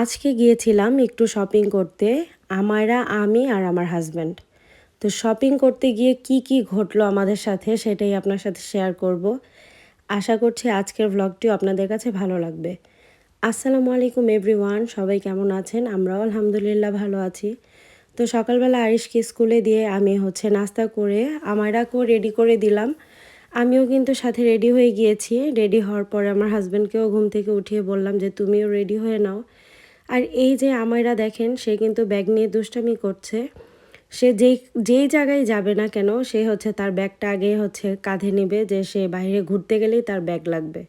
আজকে গিয়েছিলাম একটু শপিং করতে। আমি আর আমার হাসব্যান্ড। তো শপিং করতে গিয়ে কি ঘটলো আমাদের সাথে সেটাই আপনার সাথে শেয়ার করব। আশা করছি আজকের ভ্লগটিও আপনাদের কাছে ভালো লাগবে। আসসালামু আলাইকুম এভরিওয়ান, সবাই কেমন আছেন? আমরাও আলহামদুলিল্লাহ ভালো আছি। তো সকালবেলা আরিশকে স্কুলে দিয়ে আমি নাস্তা করে আমায়রাকেও রেডি করে দিলাম। আমিও কিন্তু সাথে রেডি হয়ে গিয়েছি। রেডি হওয়ার পরে আমার হাসব্যান্ডকেও ঘুম থেকে উঠিয়ে বললাম যে তুমিও রেডি হয়ে নাও। আর এই যে আমায়রা দেখেন, সে কিন্তু ব্যাগ নিয়ে দুষ্টামি করছে। সে যেই জায়গায় যাবে না কেন, সে তার ব্যাগটা আগে কাঁধে নেবে, যে সে বাইরে ঘুরতে গেলেই তার ব্যাগ লাগবে।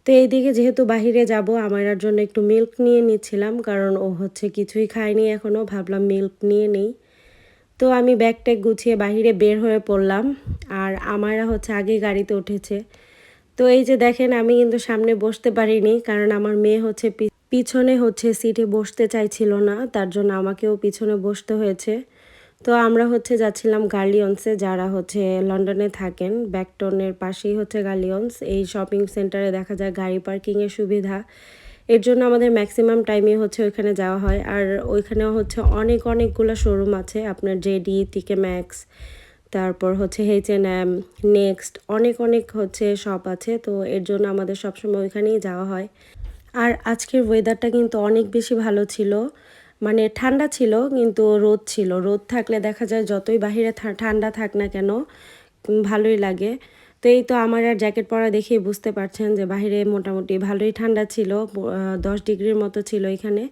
তো এইদিকে যেহেতু বাহিরে যাব, আমায়রার জন্য একটু মিল্ক নিয়ে নিচ্ছিলাম, কারণ ও কিছুই খায়নি এখনও, ভাবলাম মিল্ক নিয়ে নেই। তো আমি ব্যাগ ট্যাগ গুছিয়ে বাহিরে বের হয়ে পড়লাম। আর আমায়রা আগে গাড়িতে উঠেছে। তো এই যে দেখেন, আমি কিন্তু সামনে বসতে পারিনি, কারণ আমার মেয়ে পিছনে সিটে বসতে চাইছিল না, তার জন্য আমাকেও পিছনে বসতে হয়েছে। তো আমরা যাচ্ছিলাম গার্লিয়ন্সে, যারা লন্ডনে থাকেন, ব্যাকটনের পাশেই গার্লিয়ন্স। এই শপিং সেন্টারে দেখা যায় গাড়ি পার্কিংয়ের সুবিধা, এর জন্য আমাদের ম্যাক্সিমাম টাইমে ওইখানে যাওয়া হয়। আর ওইখানেও অনেকগুলো শোরুম আছে, আপনার জেডি, টিকে ম্যাক্স, তারপর H&M, নেক্সট, অনেক শপ আছে। তো এর জন্য আমাদের সবসময় ওইখানেই যাওয়া হয়। আর আজকের ওয়েদারটা কিন্তু অনেক বেশি ভালো ছিল। মানে ঠান্ডা ছিল, কিন্তু রোদ ছিল। রোদ থাকলে দেখা যায় যতই বাহিরে ঠান্ডা থাক না কেন, ভালোই লাগে। তো এই তো আমার আর জ্যাকেট পরা দেখেই বুঝতে পারছেন যে বাহিরে মোটামুটি ভালোই ঠান্ডা ছিল, 10 ডিগ্রির মতো ছিল এখানে।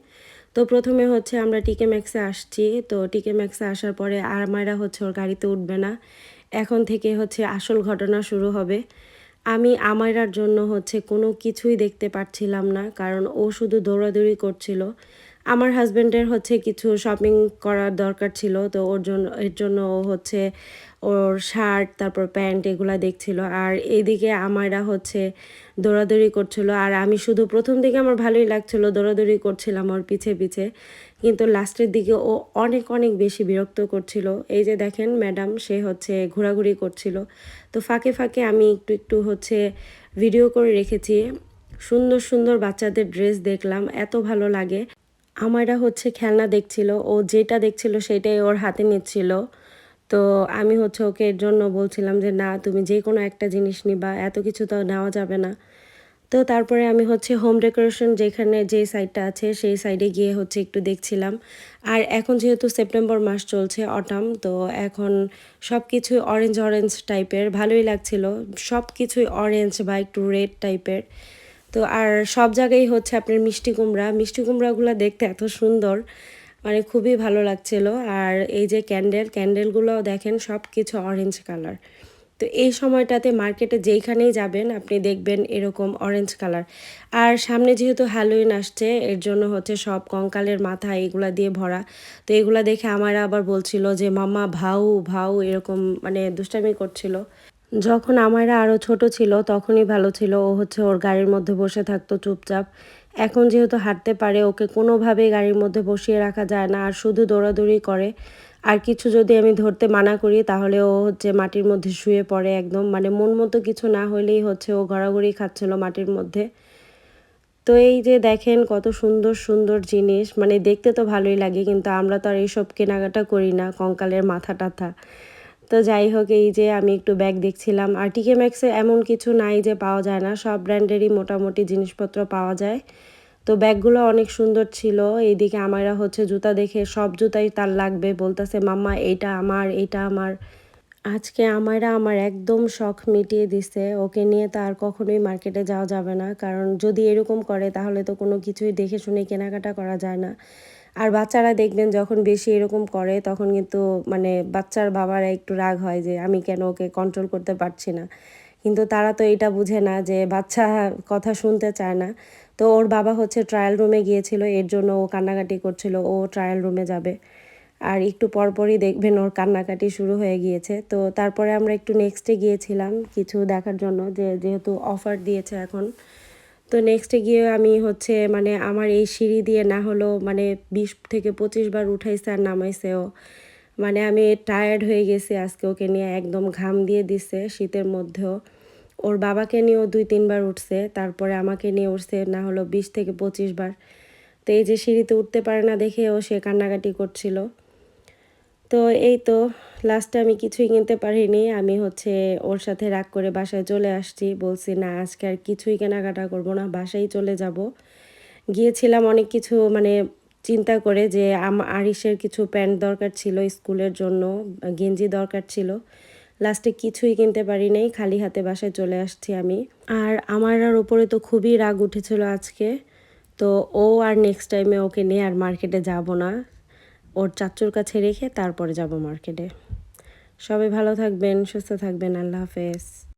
তো প্রথমে আমরা টিকে ম্যাক্সে আসছি। তো টিকে ম্যাক্সে আসার পরে আমায়রা ওর গাড়িতে উঠবে না। এখন থেকে আসল ঘটনা শুরু হবে। আমি আমায়রার জন্য কোনো কিছুই দেখতে পাচ্ছিলাম না, কারণ ও শুধু দৌড়াদৌড়ি করছিল। আমার হাজব্যান্ডের কিছু শপিং করার দরকার ছিল, তো এর জন্য ও ওর শার্ট, তারপর প্যান্ট এগুলা দেখছিল। আর এইদিকে আমায়রা দৌড়াদৌড়ি করছিল। আর আমি শুধু প্রথম দিকে আমার ভালোই লাগছিল, দৌড়াদৌড়ি করছিলাম ওর পিছে পিছে, কিন্তু লাস্টের দিকে ও অনেক বেশি বিরক্ত করছিল। এই যে দেখেন ম্যাডাম, সে ঘোরাঘুরি করছিল। তো ফাঁকে ফাঁকে আমি একটু ভিডিও করে রেখেছি। সুন্দর সুন্দর বাচ্চাদের ড্রেস দেখলাম, এত ভালো লাগে। আমাররা খেলনা দেখছিল, ও যেটা দেখছিল সেটাই ওর হাতে নিচ্ছিল। তো আমি ওকে এর জন্য বলছিলাম যে না, তুমি যে কোনো একটা জিনিস নিবা, এত কিছু তো নেওয়া যাবে না। তো তারপরে আমি হোম ডেকোরেশন যেখানে যে সাইডটা আছে সেই সাইডে গিয়ে একটু দেখছিলাম। আর এখন যেহেতু সেপ্টেম্বর মাস চলছে, অটাম, তো এখন সব কিছুই অরেঞ্জ অরেঞ্জ টাইপের, ভালোই লাগছিল। সব কিছুই অরেঞ্জ বা একটু রেড টাইপের। তো আর সব জায়গায় আপনার মিষ্টি কুমড়াগুলো দেখতে এত সুন্দর, মানে খুবই ভালো লাগছিল। আর এই যে ক্যান্ডেলগুলোও দেখেন, সব কিছু অরেঞ্জ কালার। তো এই সময়টাতে মার্কেটে যেইখানেই যাবেন আপনি দেখবেন এরকম অরেঞ্জ কালার। আর সামনে যেহেতু হ্যালোইন আসছে, এর জন্য সব কঙ্কালের মাথা এগুলা দিয়ে ভরা। তো এগুলা দেখে আমার আবার বলছিল যে মাম্মা ভাউ ভাউ, এরকম মানে দুষ্টামি করছিল। যখন আমারা আরও ছোট ছিল তখনই ভালো ছিল, ও ওর গাড়ির মধ্যে বসে থাকতো চুপচাপ। এখন যেহেতু হাঁটতে পারে, ওকে কোনোভাবেই গাড়ির মধ্যে বসিয়ে রাখা যায় না, আর শুধু দৌড়াদৌড়ি করে। আর কিছু যদি আমি ধরতে মানা করি, তাহলে ও মাটির মধ্যে শুয়ে পড়ে একদম, মানে মন মতো কিছু না হলেই ও ঘোরাঘুরি খাচ্ছিল মাটির মধ্যে। তো এই যে দেখেন কত সুন্দর সুন্দর জিনিস, মানে দেখতে তো ভালোই লাগে, কিন্তু আমরা তো আর এইসব কেনাকাটা করি না, কঙ্কালের মাথা টাথা। তো যাই হোক, এই যে আমি একটু ব্যাগ দেখছিলাম। আর টিকে ম্যাক্সে এমন কিছু নাই যে পাওয়া যায় না, সব ব্র্যান্ডেরই মোটামুটি জিনিসপত্র পাওয়া যায়। তো ব্যাগগুলো অনেক সুন্দর ছিল। এইদিকে আমারা জুতা দেখে, সব জুতাই তার লাগবে, বলতেছে মাম্মা এইটা আমার, এইটা আমার। আজকে আমায়রা আমার একদম শখ মিটিয়ে দিছে। ওকে নিয়ে তো আর কখনোই মার্কেটে যাওয়া যাবে না, কারণ যদি এরকম করে তাহলে তো কোনো কিছুই দেখে শুনে কেনাকাটা করা যায় না। আর বাচ্চারা দেখবেন যখন বেশি এরকম করে, তখন কিন্তু মানে বাচ্চার বাবারা একটু রাগ হয় যে আমি কেন ওকে কন্ট্রোল করতে পারছি না। কিন্তু তারা তো এটা বুঝে না যে বাচ্চা কথা শুনতে চায় না। তো ওর বাবা ট্রায়াল রুমে গিয়েছিল, এর জন্য ও কান্নাকাটি করছিল, ও ট্রায়াল রুমে যাবে। আর একটু পরপরই দেখবেন ওর কান্নাকাটি শুরু হয়ে গিয়েছে। তো তারপরে আমরা একটু নেক্সটে গিয়েছিলাম কিছু দেখার জন্য, যেহেতু অফার দিয়েছে এখন। তো নেক্সটে গিয়ে আমি মানে আমার এই সিঁড়ি দিয়ে না হলেও মানে 20 থেকে 25 বার উঠাইছে আর নামাইছেও। মানে আমি টায়ার্ড হয়ে গেছি আজকে ওকে নিয়ে, একদম ঘাম দিয়ে দিছে শীতের মধ্যেও। ওর বাবাকে নিয়েও 2-3 বার উঠছে, তারপরে আমাকে নিয়ে উঠছে না হলো 20 থেকে 25 বার। তো এই যে সিঁড়িতে উঠতে পারে না দেখে ও সে কান্নাকাটি করছিল। তো এই তো লাস্টে আমি কিছুই কিনতে পারিনি। আমি হচ্ছে ওর সাথে রাগ করে বাসায় চলে আসছি। বলছি, "না, আজকে আর কিছুই কেনাকাটা করব না, বাসায় চলে যাব।" গিয়েছিলাম অনেক কিছু মানে চিন্তা করে যে আরিশের কিছু প্যান্ট দরকার ছিল স্কুলের জন্য, গেঞ্জি দরকার ছিল। লাস্টে কিছুই কিনতে পারি নাই, খালি হাতে বাসায় চলে আসছি আমি। আর আমার আর উপরে তো খুবই রাগ উঠেছিল আজকে। তো ও আর নেক্সট টাইমে ওকে নিয়ে আর মার্কেটে যাব না। ওর চাচ্চুর কাছে রেখে তারপরে যাব মার্কেটে। সবাই ভালো থাকবেন, সুস্থ থাকবেন। আল্লাহ হাফেজ।